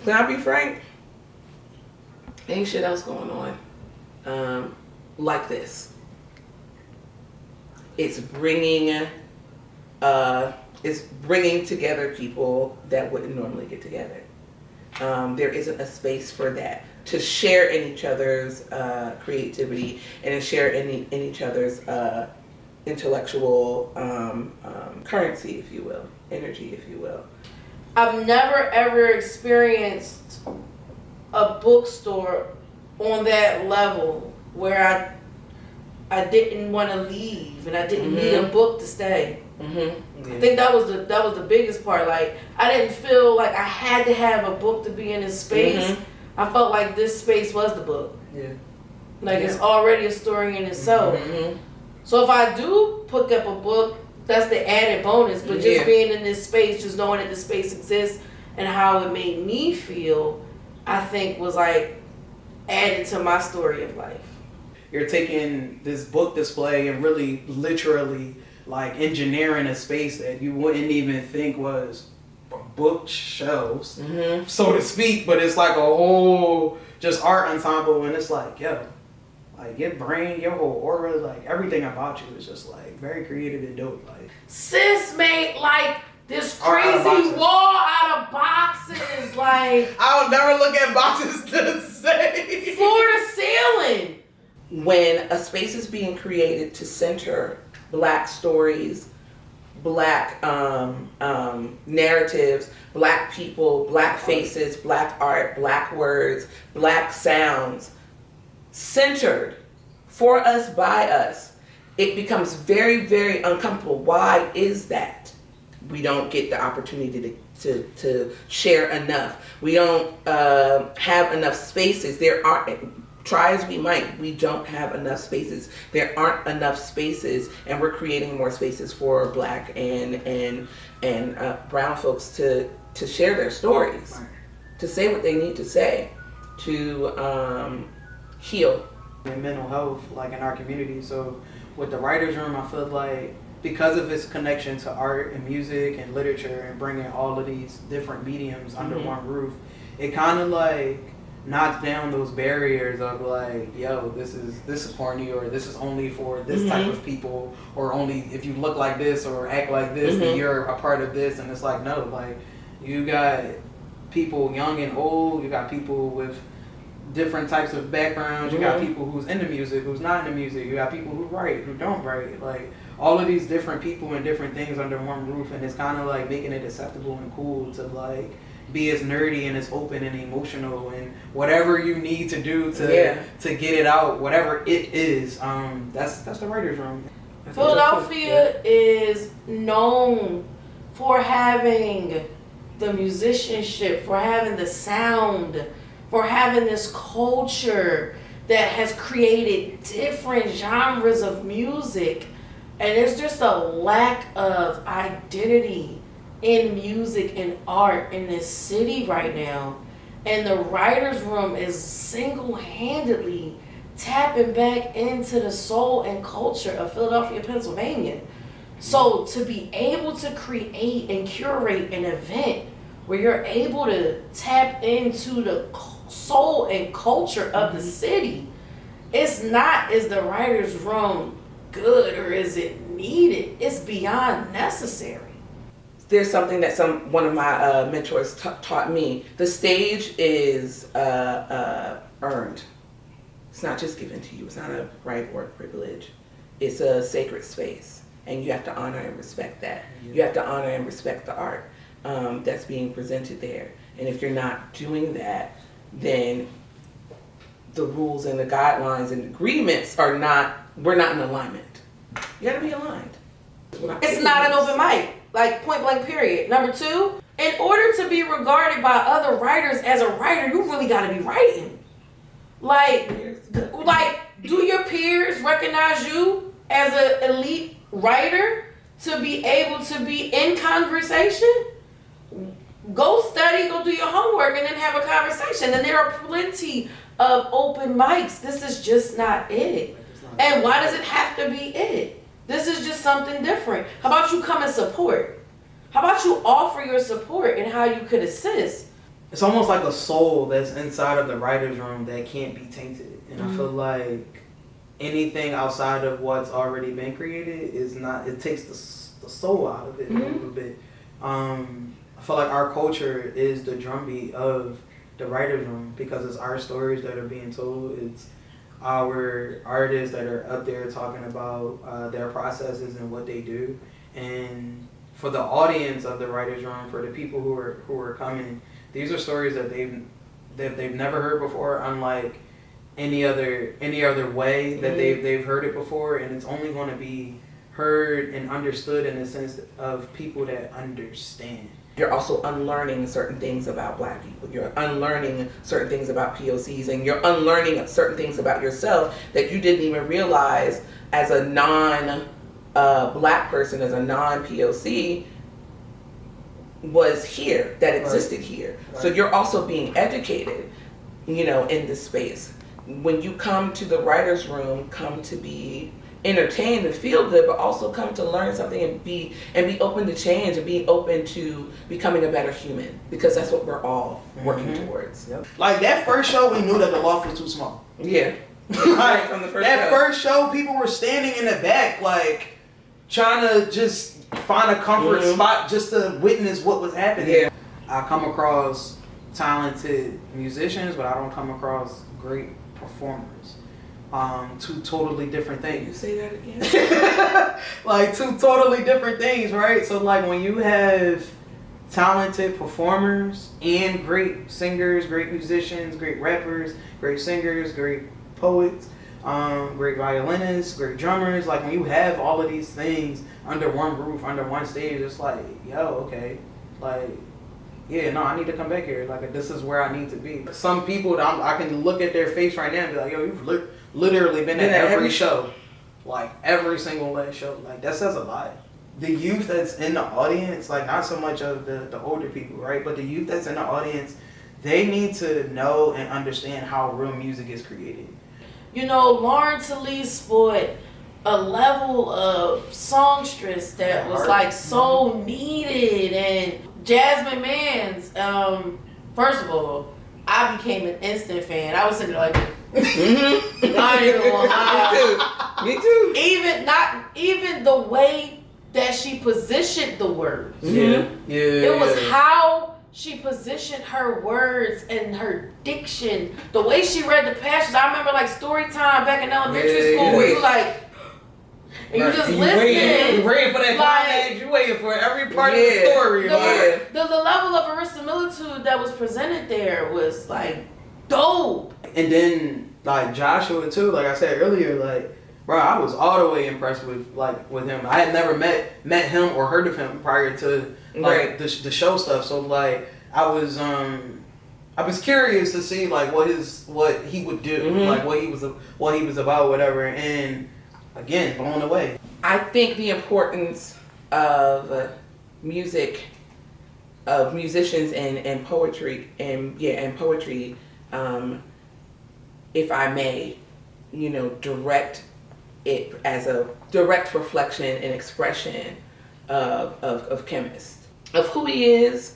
Can I be frank? Ain't shit else going on like this. It's bringing together people that wouldn't normally get together. There isn't a space for that, to share in each other's creativity and to share in each other's intellectual currency, if you will, energy, if you will. I've never ever experienced a bookstore on that level where I didn't want to leave and I didn't need a book to stay. Yeah. I think that was the biggest part. Like, I didn't feel like I had to have a book to be in this space. I felt like this space was the book. Yeah. Like, it's already a story in itself. So if I do pick up a book, that's the added bonus. But just being in this space, just knowing that this space exists and how it made me feel, I think was like added to my story of life. You're taking this book display and really literally like engineering a space that you wouldn't even think was bookshelves, so to speak, but it's like a whole just art ensemble, and it's like, yo, like your brain, your whole aura, like everything about you is just like very creative and dope. Like, sis made like this crazy wall out of boxes, like I'll never look at boxes the same. Floor to ceiling. When a space is being created to center Black stories, Black narratives, Black people, Black faces, Black art, Black words, Black sounds, centered for us, by us, it becomes very, very uncomfortable. Why is that? We don't get the opportunity to share enough. We don't have enough spaces. There aren't. Try as we might, we don't have enough spaces. There aren't enough spaces, and we're creating more spaces for Black and brown folks to share their stories, to say what they need to say, to heal. And mental health, like in our community. So with the writer's room, I feel like because of its connection to art and music and literature and bringing all of these different mediums under one roof, it kind of like knocks down those barriers of like, yo, this is corny, or this is only for this type of people, or only if you look like this or act like this, then you're a part of this. And it's like, no, like you got people young and old, you got people with different types of backgrounds, you got people who's into music, who's not into music, you got people who write, who don't write, like all of these different people and different things under one roof. And it's kind of like making it acceptable and cool to like be as nerdy and as open and emotional and whatever you need to do to get it out, whatever it is. That's the writer's room. Philadelphia is known for having the musicianship, for having the sound, for having this culture that has created different genres of music. And there's just a lack of identity in music and art in this city right now. And the writer's room is single-handedly tapping back into the soul and culture of Philadelphia, Pennsylvania. So to be able to create and curate an event where you're able to tap into the soul and culture of the city, it's not, is the writer's room good or is it needed? It's beyond necessary. There's something that one of my mentors taught me. The stage is earned. It's not just given to you. It's not a right or a privilege. It's a sacred space, and you have to honor and respect that. You have to honor and respect the art that's being presented there. And if you're not doing that, then the rules and the guidelines and agreements we're not in alignment. You gotta be aligned. It's not an open mic, like point blank period. Number two, in order to be regarded by other writers as a writer, you really gotta be writing. Like, do your peers recognize you as an elite writer to be able to be in conversation? Go study, go do your homework, and then have a conversation. And there are plenty of open mics. This is just not it. And why does it have to be it? This is just something different. How about you come and support? How about you offer your support and how you could assist? it's almost like a soul that's inside of the writer's room that can't be tainted. And I feel like anything outside of what's already been created is not, it takes the soul out of it a little bit. I feel like our culture is the drumbeat of the writer's room because it's our stories that are being told. It's our artists that are up there talking about their processes and what they do. And for the audience of the writer's room, for the people who are coming, these are stories that they've never heard before, unlike any other way that they've heard it before, and it's only going to be heard and understood in the sense of people that understand. You're also unlearning certain things about Black people. You're unlearning certain things about POCs, and you're unlearning certain things about yourself that you didn't even realize as a non-Black person, as a non-POC, was here, that existed here. Right. So you're also being educated, in this space. When you come to the writer's room, come to be entertained and feel good, but also come to learn something and be open to change and be open to becoming a better human, because that's what we're all working towards. Yep. Like that first show, we knew that the loft was too small. Yeah. Like from the first show, people were standing in the back, like trying to just find a comfort spot just to witness what was happening. Yeah. I come across talented musicians, but I don't come across great performers. Two totally different things. You say that again? Like two totally different things, right? So like when you have talented performers and great singers, great musicians, great rappers, great singers, great poets, great violinists, great drummers, like when you have all of these things under one roof, under one stage, it's like, yo, okay, like, yeah, no, I need to come back here. Like, this is where I need to be. Some people, I can look at their face right now and be like, yo, you've literally been at every show. Like, every single last show. Like, that says a lot. The youth that's in the audience, like, not so much of the older people, right? But the youth that's in the audience, they need to know and understand how real music is created. Lauren Talese sport a level of songstress that was like so needed, and Jasmine Mans, first of all, I became an instant fan. I was sitting there like, I ain't even gonna lie. Me too. Even the way that she positioned the words. Yeah. It was how she positioned her words and her diction, the way she read the passages. I remember like story time back in elementary school where you like, and you just listening. You waiting for that climax. You waiting for every part of the story. The level of verisimilitude that was presented there was like dope. And then like Joshua too. Like I said earlier, like bro, I was all the way impressed with him. I had never met him or heard of him prior to like the show stuff. So like I was curious to see like what he would do, like what he was about, whatever. And again, blown away. I think the importance of music, of musicians and poetry, poetry, if I may, direct it as a direct reflection and expression of KHEMIST, of who he is,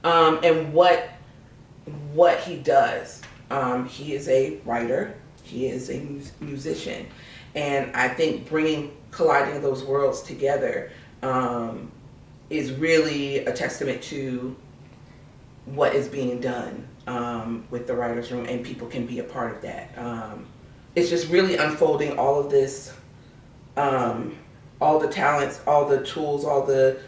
and what he does. He is a writer. He is a musician. And I think colliding those worlds together is really a testament to what is being done with the writer's room, and people can be a part of that. It's just really unfolding all of this, all the talents, all the tools, all the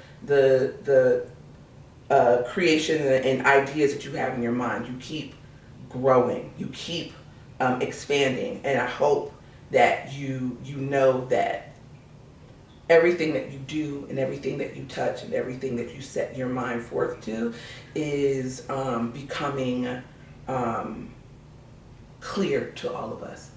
creation and ideas that you have in your mind. You keep growing, you keep expanding, and I hope that you know that everything that you do and everything that you touch and everything that you set your mind forth to is becoming clear to all of us.